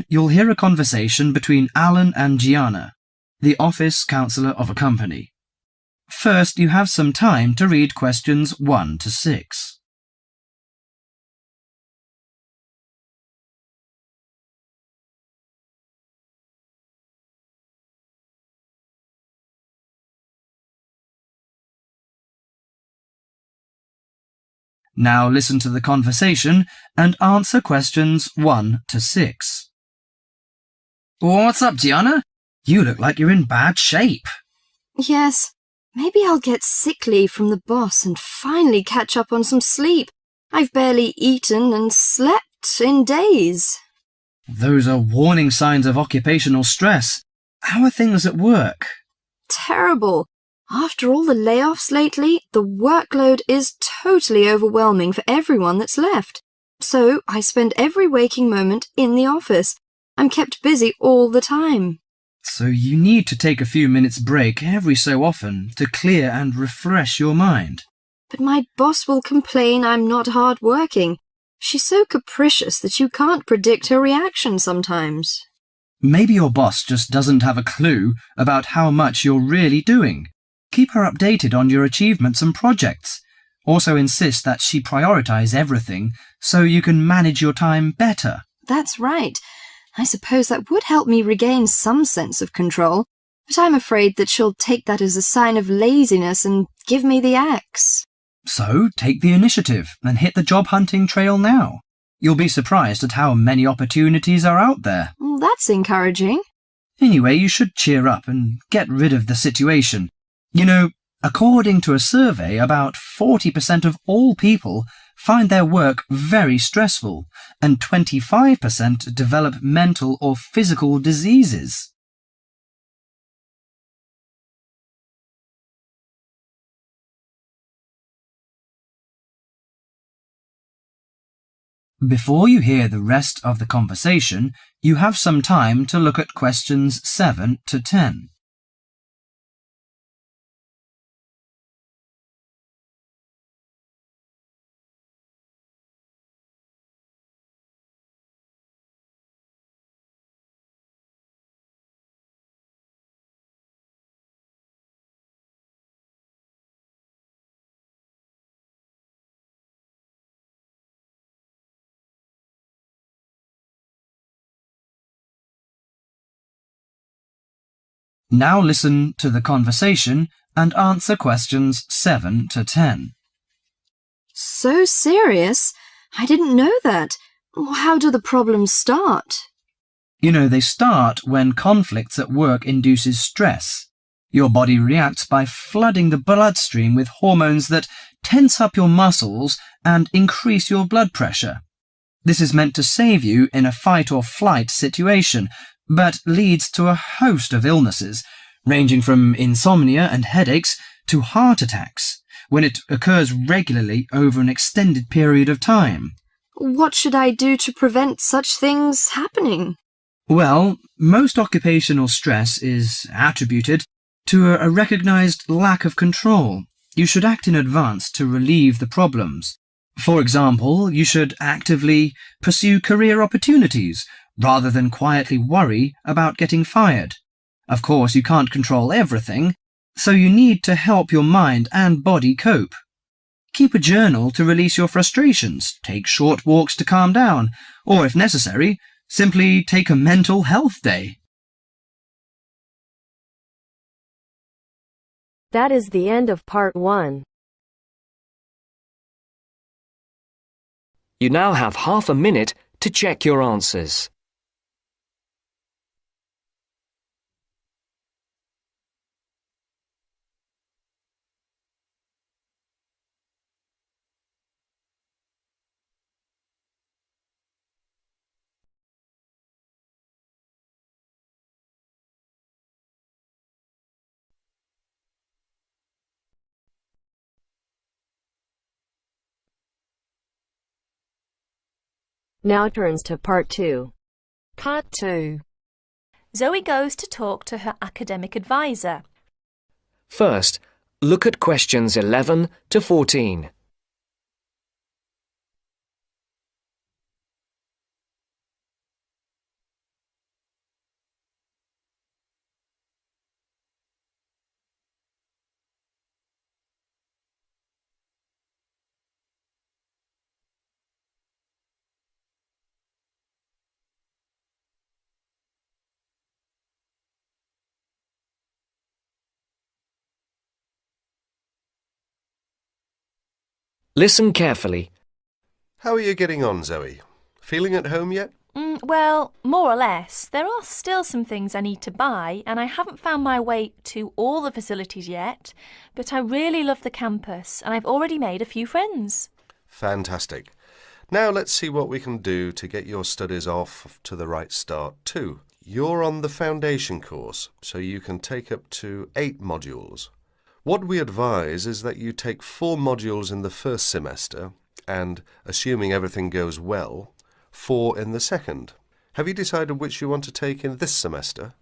you'll hear a conversation between Alan and Gianna, the office counsellor of a company. First, you have some time to read questions 1 to 6. Now listen to the conversation and answer questions 1 to 6. What's up, Gianna? You look like you're in bad shape. Yes, maybe I'll get sick leave from the boss and finally catch up on some sleep. I've barely eaten and slept in days. Those are warning signs of occupational stress. How are things at work? Terrible. After all the layoffs lately, the workload is totally overwhelming for everyone that's left. So I spend every waking moment in the office. I'm kept busy all the time. So you need to take a few minutes break every so often to clear and refresh your mind. But my boss will complain I'm not hard-working. She's so capricious that you can't predict her reaction sometimes. Maybe your boss just doesn't have a clue about how much you're really doing. Keep her updated on your achievements and projects. Also insist that she prioritize everything so you can manage your time better. That's right. I suppose that would help me regain some sense of control, but I'm afraid that she'll take that as a sign of laziness and give me the axe. So take the initiative and hit the job hunting trail now. You'll be surprised at how many opportunities are out there. Well, that's encouraging. Anyway, you should cheer up and get rid of the situation. You know, according to a survey, about 40% of all people find their work very stressful, and 25% develop mental or physical diseases. Before you hear the rest of the conversation, you have some time to look at questions 7 to 10. Now listen to the conversation and answer questions 7 to 10. So serious? I didn't know that. How do the problems start? You know, they start when conflicts at work induces stress. Your body reacts by flooding the bloodstream with hormones that tense up your muscles and increase your blood pressure. This is meant to save you in a fight or flight situation, but leads to a host of illnesses, ranging from insomnia and headaches to heart attacks, when it occurs regularly over an extended period of time. What should I do to prevent such things happening? Well, most occupational stress is attributed to a recognized lack of control. You should act in advance to relieve the problems. For example, you should actively pursue career opportunities rather than quietly worry about getting fired. Of course, you can't control everything, so you need to help your mind and body cope. Keep a journal to release your frustrations, take short walks to calm down, or if necessary, simply take a mental health day. That is the end of part 1. You now have half a minute to check your answers. Now turns to part 2. Part 2. Zoe goes to talk to her academic advisor. First, look at questions 11 to 14. Listen carefully. How are you getting on, Zoe? Feeling at home yet? Well, more or less. There are still some things I need to buy, and I haven't found my way to all the facilities yet, but I really love the campus, and I've already made a few friends. Fantastic. Now let's see what we can do to get your studies off to the right start too. You're on the foundation course, so you can take up to 8 modules. What we advise is that you take 4 modules in the first semester and, assuming everything goes well, 4 in the second. Have you decided which you want to take in this semester?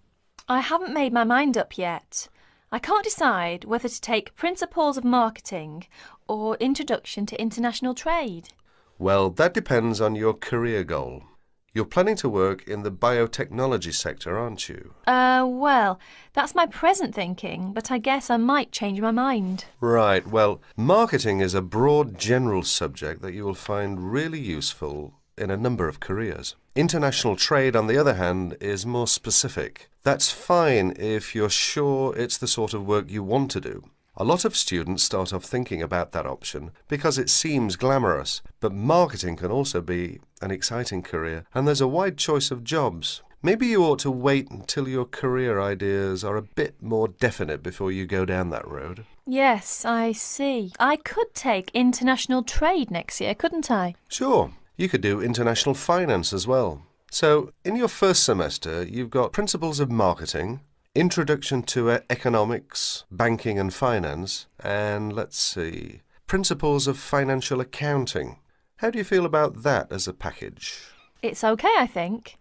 I haven't made my mind up yet. I can't decide whether to take Principles of Marketing or Introduction to International Trade. Well, that depends on your career goal. You're planning to work in the biotechnology sector, aren't you? Well, that's my present thinking, but I guess I might change my mind. Right, well, marketing is a broad general subject that you will find really useful in a number of careers. International trade, on the other hand, is more specific. That's fine if you're sure it's the sort of work you want to do. A lot of students start off thinking about that option because it seems glamorous, but marketing can also be an exciting career, and there's a wide choice of jobs. Maybe you ought to wait until your career ideas are a bit more definite before you go down that road. Yes, I see. I could take International Trade next year, couldn't I? Sure. You could do international finance as well. So, in your first semester, you've got Principles of Marketing, Introduction to Economics, Banking and Finance, and let's see, Principles of Financial Accounting. How do you feel about that as a package? It's okay, I think.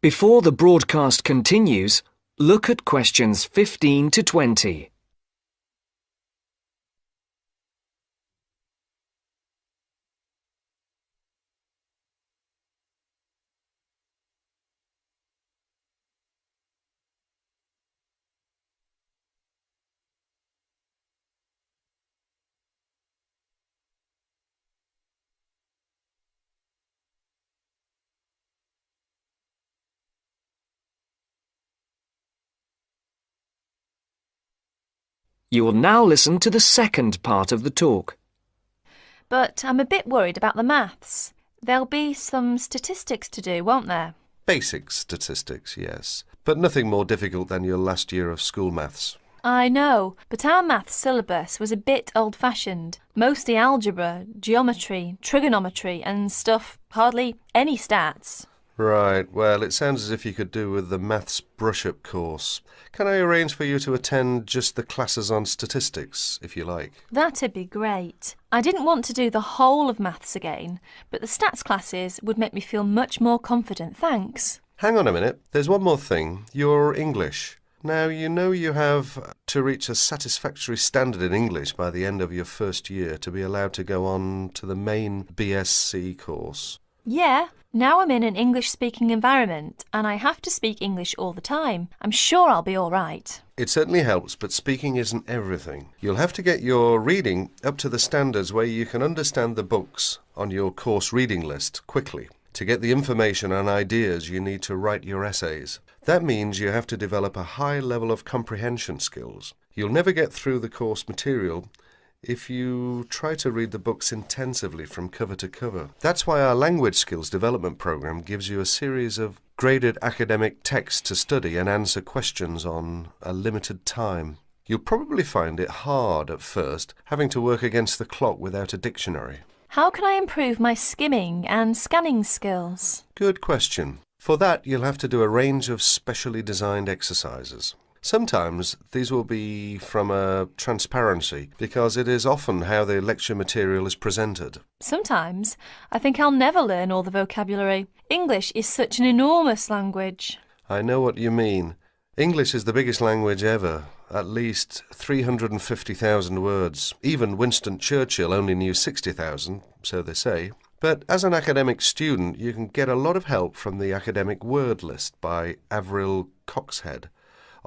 Before the broadcast continues, look at questions 15 to 20. You will now listen to the second part of the talk. But I'm a bit worried about the maths. There'll be some statistics to do, won't there? Basic statistics, yes, but nothing more difficult than your last year of school maths. I know, but our maths syllabus was a bit old-fashioned. Mostly algebra, geometry, trigonometry and stuff, hardly any stats. Right, well, it sounds as if you could do with the maths brush-up course. Can I arrange for you to attend just the classes on statistics, if you like? That'd be great. I didn't want to do the whole of maths again, but the stats classes would make me feel much more confident, thanks. Hang on a minute, there's one more thing. Your English. Now, you know you have to reach a satisfactory standard in English by the end of your first year to be allowed to go on to the main BSc course. Yeah, now I'm in an English-speaking environment and I have to speak English all the time. I'm sure I'll be all right. It certainly helps, but speaking isn't everything. You'll have to get your reading up to the standards where you can understand the books on your course reading list quickly. To get the information and ideas, you need to write your essays. That means you have to develop a high level of comprehension skills. You'll never get through the course material if you try to read the books intensively from cover to cover. That's why our language skills development program gives you a series of graded academic texts to study and answer questions on a limited time. You'll probably find it hard at first, having to work against the clock without a dictionary. How can I improve my skimming and scanning skills? Good question. For that, you'll have to do a range of specially designed exercises. Sometimes these will be from a transparency, because it is often how the lecture material is presented. Sometimes I think I'll never learn all the vocabulary. English is such an enormous language. I know what you mean. English is the biggest language ever, at least 350,000 words. Even Winston Churchill only knew 60,000, so they say. But as an academic student, you can get a lot of help from the academic word list by Avril Coxhead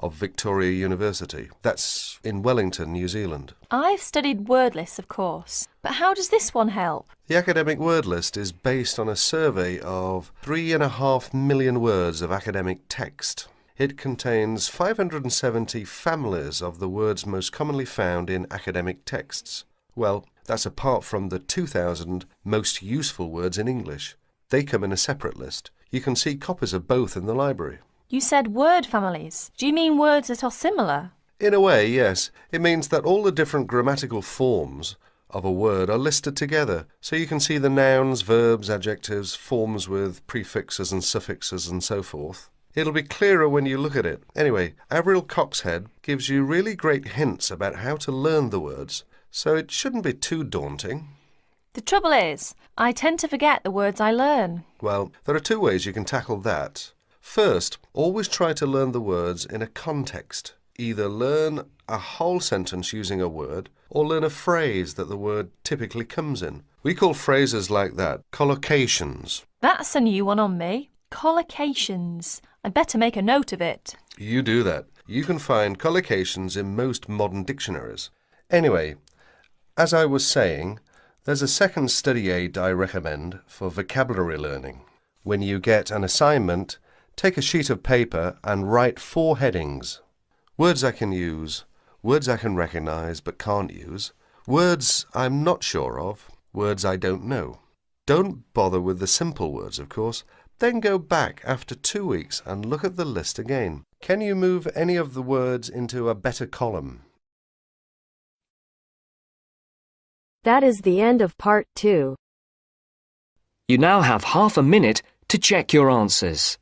of Victoria University. That's in Wellington, New Zealand. I've studied word lists, of course, but how does this one help? The academic word list is based on a survey of 3.5 million words of academic text. It contains 570 families of the words most commonly found in academic texts. Well, that's apart from the 2,000 most useful words in English. They come in a separate list. You can see copies of both in the library. You said word families. Do you mean words that are similar? In a way, yes. It means that all the different grammatical forms of a word are listed together, so you can see the nouns, verbs, adjectives, forms with prefixes and suffixes and so forth. It'll be clearer when you look at it. Anyway, Avril Coxhead gives you really great hints about how to learn the words, so it shouldn't be too daunting. The trouble is, I tend to forget the words I learn. Well, there are two ways you can tackle that. First, always try to learn the words in a context. Either learn a whole sentence using a word, or learn a phrase that the word typically comes in. We call phrases like that collocations. That's a new one on me. Collocations. I'd better make a note of it. You do that. You can find collocations in most modern dictionaries. Anyway, as I was saying, there's a second study aid I recommend for vocabulary learning. When you get an assignment, take a sheet of paper and write 4 headings. Words I can use, words I can recognise but can't use, words I'm not sure of, words I don't know. Don't bother with the simple words, of course. Then go back after 2 weeks and look at the list again. Can you move any of the words into a better column? That is the end of part 2. You now have half a minute to check your answers.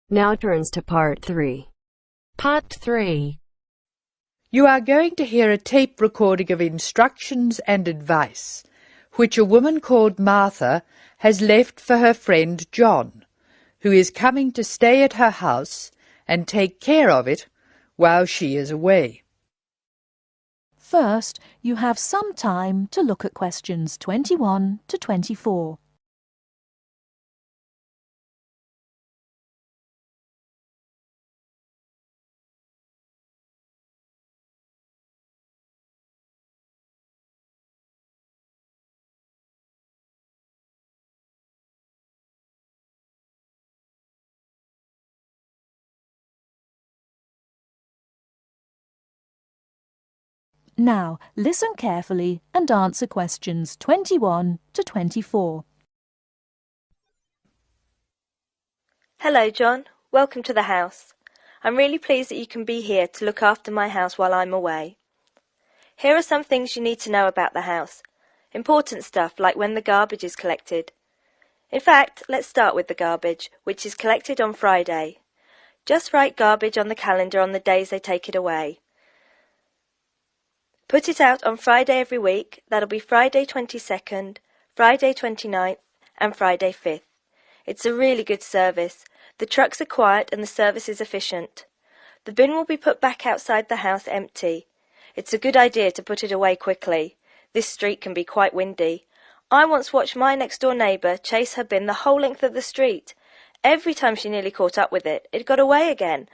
Now turns to part 3. Part 3. You are going to hear a tape recording of instructions and advice, which a woman called Martha has left for her friend John, who is coming to stay at her house and take care of it while she is away. First, you have some time to look at questions 21 to 24. Now, listen carefully and answer questions 21 to 24. Hello, John. Welcome to the house. I'm really pleased that you can be here to look after my house while I'm away. Here are some things you need to know about the house. Important stuff like when the garbage is collected. In fact, let's start with the garbage, which is collected on Friday. Just write garbage on the calendar on the days they take it away. Put it out on Friday every week. That'll be Friday 22nd, Friday 29th and Friday 5th. It's a really good service. The trucks are quiet and the service is efficient. The bin will be put back outside the house empty. It's a good idea to put it away quickly. This street can be quite windy. I once watched my next door neighbour chase her bin the whole length of the street. Every time she nearly caught up with it, it got away again.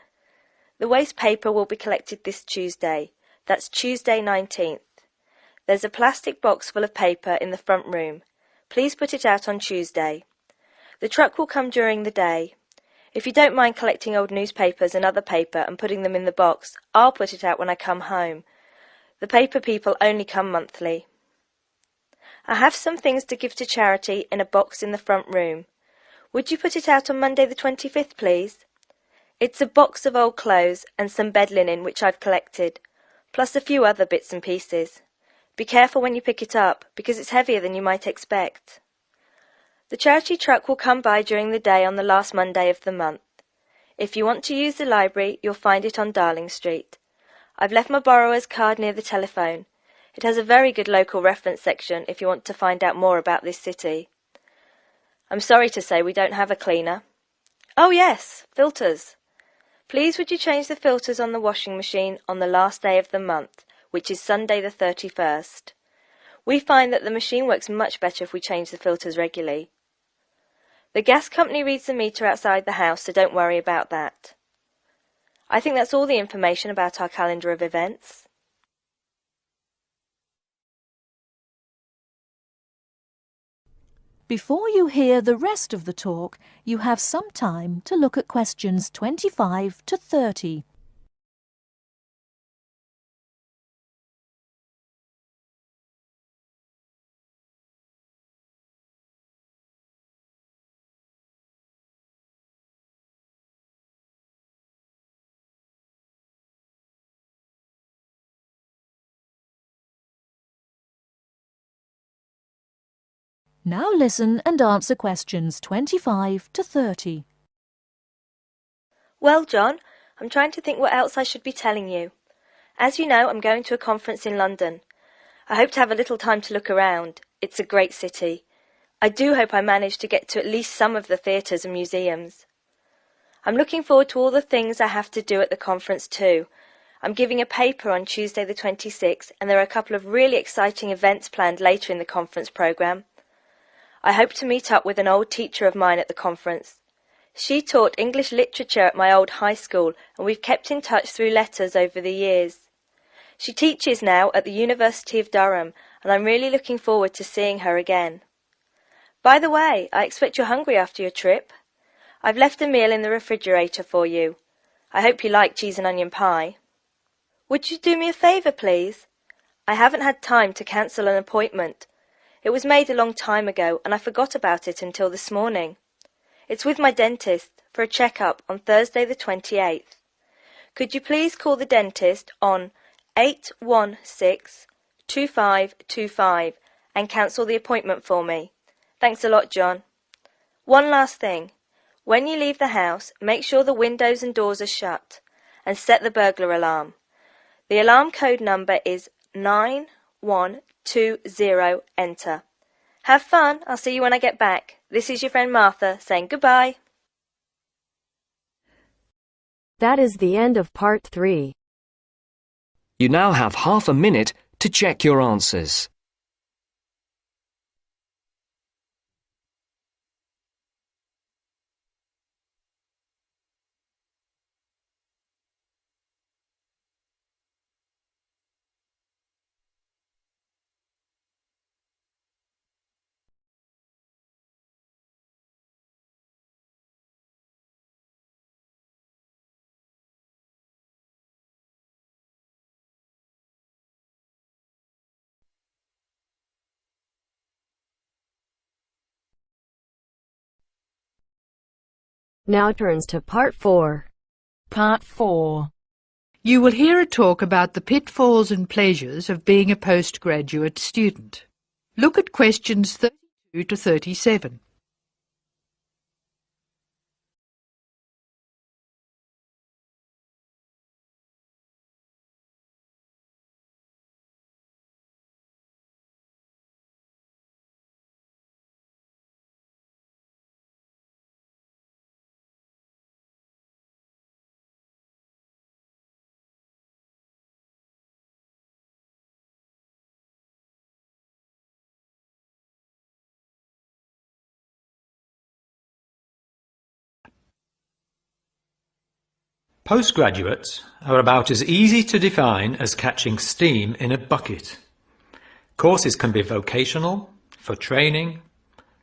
The waste paper will be collected this Tuesday. That's Tuesday 19th. There's a plastic box full of paper in the front room. Please put it out on Tuesday. The truck will come during the day. If you don't mind collecting old newspapers and other paper and putting them in the box, I'll put it out when I come home. The paper people only come monthly. I have some things to give to charity in a box in the front room. Would you put it out on Monday the 25th, please? It's a box of old clothes and some bed linen which I've collected, plus a few other bits and pieces. Be careful when you pick it up, because it's heavier than you might expect. The charity truck will come by during the day on the last Monday of the month. If you want to use the library, you'll find it on Darling Street. I've left my borrower's card near the telephone. It has a very good local reference section if you want to find out more about this city. I'm sorry to say we don't have a cleaner. Oh yes, filters. Please would you change the filters on the washing machine on the last day of the month, which is Sunday the 31st. We find that the machine works much better if we change the filters regularly. The gas company reads the meter outside the house, so don't worry about that. I think that's all the information about our calendar of events. Before you hear the rest of the talk, you have some time to look at questions 25 to 30. Now listen and answer questions 25 to 30. Well, John, I'm trying to think what else I should be telling you. As you know, I'm going to a conference in London. I hope to have a little time to look around. It's a great city. I do hope I manage to get to at least some of the theatres and museums. I'm looking forward to all the things I have to do at the conference too. I'm giving a paper on Tuesday the 26th, and there are a couple of really exciting events planned later in the conference programme. I hope to meet up with an old teacher of mine at the conference. She taught English literature at my old high school, and we've kept in touch through letters over the years. She teaches now at the University of Durham, and I'm really looking forward to seeing her again. By the way, I expect you're hungry after your trip. I've left a meal in the refrigerator for you. I hope you like cheese and onion pie. Would you do me a favour, please? I haven't had time to cancel an appointment. It was made a long time ago, and I forgot about it until this morning. It's with my dentist for a check-up on Thursday the 28th. Could you please call the dentist on 816-2525 and cancel the appointment for me? Thanks a lot, John. One last thing. When you leave the house, make sure the windows and doors are shut, and set the burglar alarm. The alarm code number is 9120, enter. Have fun. I'll see you when I get back. This is your friend Martha saying goodbye. That is the end of part 3. You now have half a minute to check your answers. Now turns to part 4. Part 4. You will hear a talk about the pitfalls and pleasures of being a postgraduate student. Look at questions 32 to 37. Postgraduates are about as easy to define as catching steam in a bucket. Courses can be vocational, for training,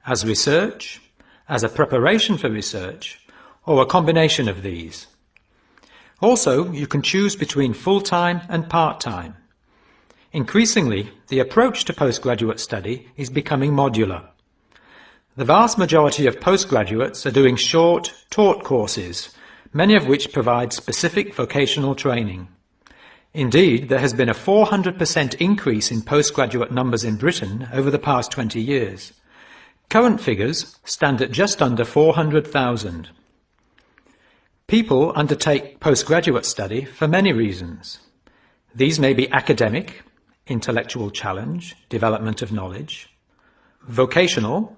as research, as a preparation for research, or a combination of these. Also, you can choose between full-time and part-time. Increasingly, the approach to postgraduate study is becoming modular. The vast majority of postgraduates are doing short, taught courses, many of which provide specific vocational training. Indeed, there has been a 400% increase in postgraduate numbers in Britain over the past 20 years. Current figures stand at just under 400,000. People undertake postgraduate study for many reasons. These may be academic, intellectual challenge, development of knowledge; vocational,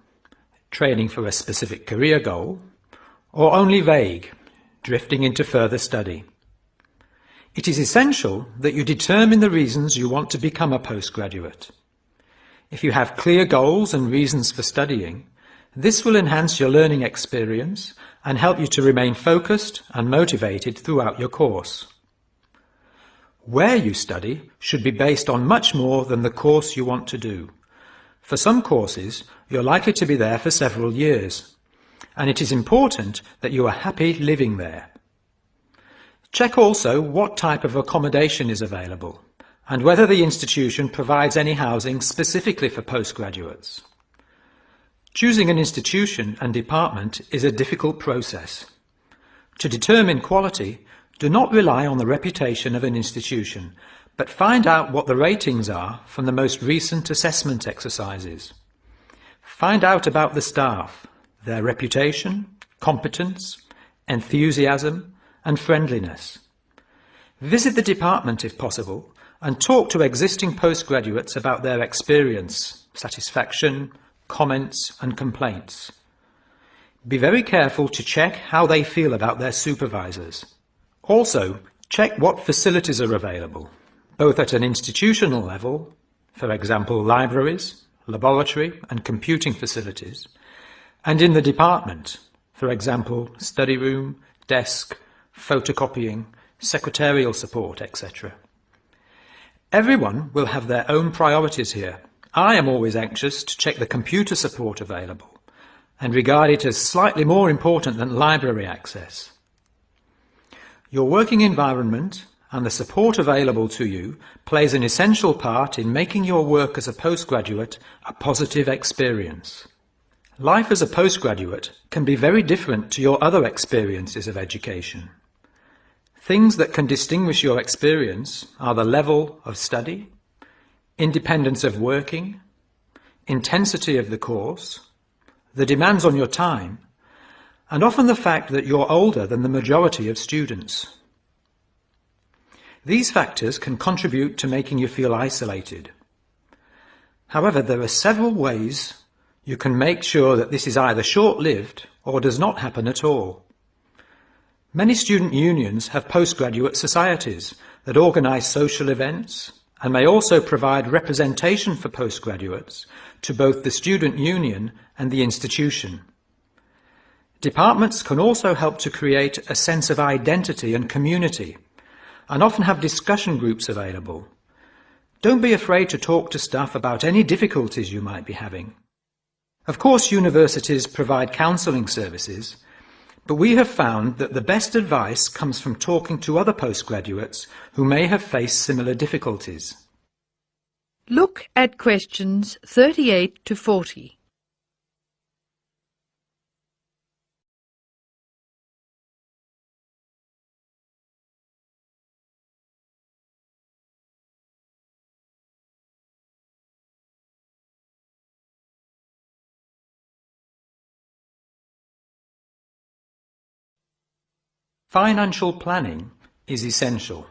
training for a specific career goal; or only vague, drifting into further study. It is essential that you determine the reasons you want to become a postgraduate. If you have clear goals and reasons for studying, this will enhance your learning experience and help you to remain focused and motivated throughout your course. Where you study should be based on much more than the course you want to do. For some courses, you're likely to be there for several years, and it is important that you are happy living there. Check also what type of accommodation is available, and whether the institution provides any housing specifically for postgraduates. Choosing an institution and department is a difficult process. To determine quality, do not rely on the reputation of an institution, but find out what the ratings are from the most recent assessment exercises. Find out about the staff, their reputation, competence, enthusiasm, and friendliness. Visit the department if possible, and talk to existing postgraduates about their experience, satisfaction, comments, and complaints. Be very careful to check how they feel about their supervisors. Also, check what facilities are available, both at an institutional level, for example libraries, laboratory and computing facilities, and in the department, for example study room, desk, photocopying, secretarial support, etc. Everyone will have their own priorities here. I am always anxious to check the computer support available and regard it as slightly more important than library access. Your working environment and the support available to you plays an essential part in making your work as a postgraduate a positive experience. Life as a postgraduate can be very different to your other experiences of education. Things that can distinguish your experience are the level of study, independence of working, intensity of the course, the demands on your time, and often the fact that you're older than the majority of students. These factors can contribute to making you feel isolated. However, there are several ways you can make sure that this is either short-lived or does not happen at all. Many student unions have postgraduate societies that organise social events and may also provide representation for postgraduates to both the student union and the institution. Departments can also help to create a sense of identity and community, and often have discussion groups available. Don't be afraid to talk to staff about any difficulties you might be having. Of course, universities provide counselling services, but we have found that the best advice comes from talking to other postgraduates who may have faced similar difficulties. Look at questions 38 to 40. Financial planning is essential,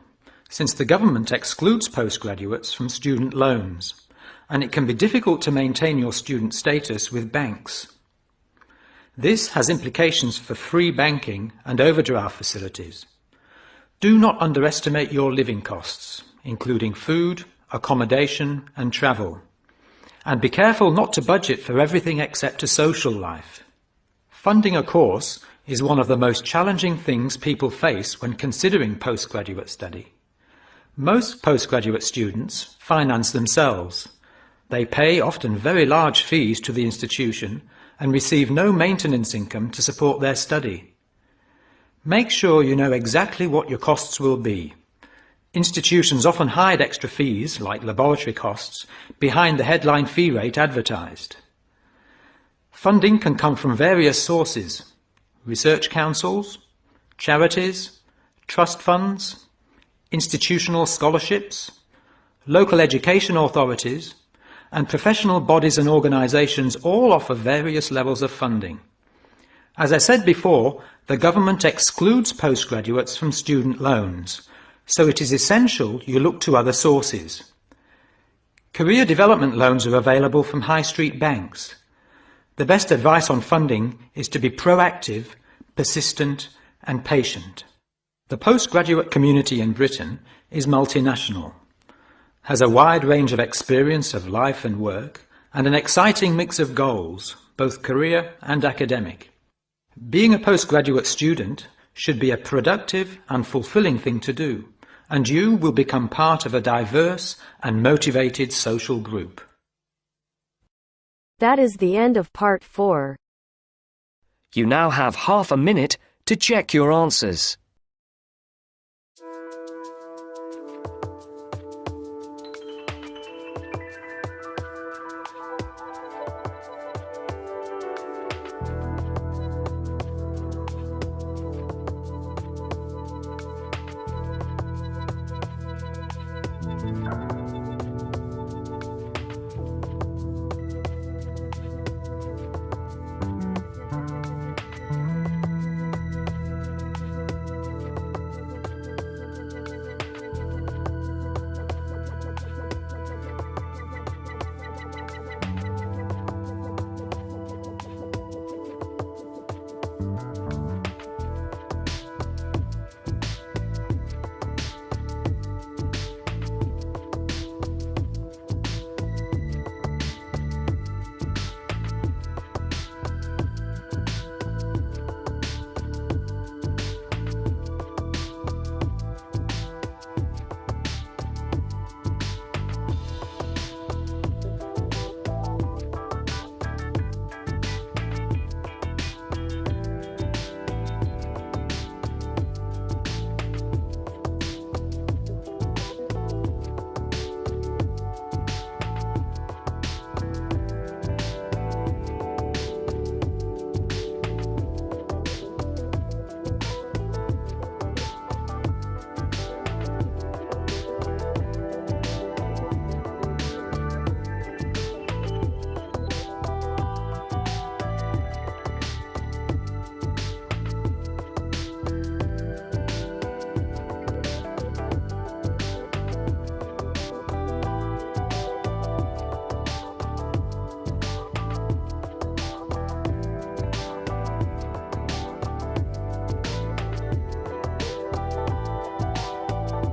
since the government excludes postgraduates from student loans, and it can be difficult to maintain your student status with banks. This has implications for free banking and overdraft facilities. Do not underestimate your living costs, including food, accommodation and travel. And be careful not to budget for everything except a social life. Funding a course is one of the most challenging things people face when considering postgraduate study. Most postgraduate students finance themselves. They pay often very large fees to the institution and receive no maintenance income to support their study. Make sure you know exactly what your costs will be. Institutions often hide extra fees, like laboratory costs, behind the headline fee rate advertised. Funding can come from various sources: research councils, charities, trust funds, institutional scholarships, local education authorities, and professional bodies and organisations all offer various levels of funding. As I said before, the government excludes postgraduates from student loans, so it is essential you look to other sources. Career development loans are available from high street banks. The best advice on funding is to be proactive, persistent and patient. The postgraduate community in Britain is multinational, has a wide range of experience of life and work, and an exciting mix of goals, both career and academic. Being a postgraduate student should be a productive and fulfilling thing to do, and you will become part of a diverse and motivated social group. That is the end of part 4. You now have half a minute to check your answers.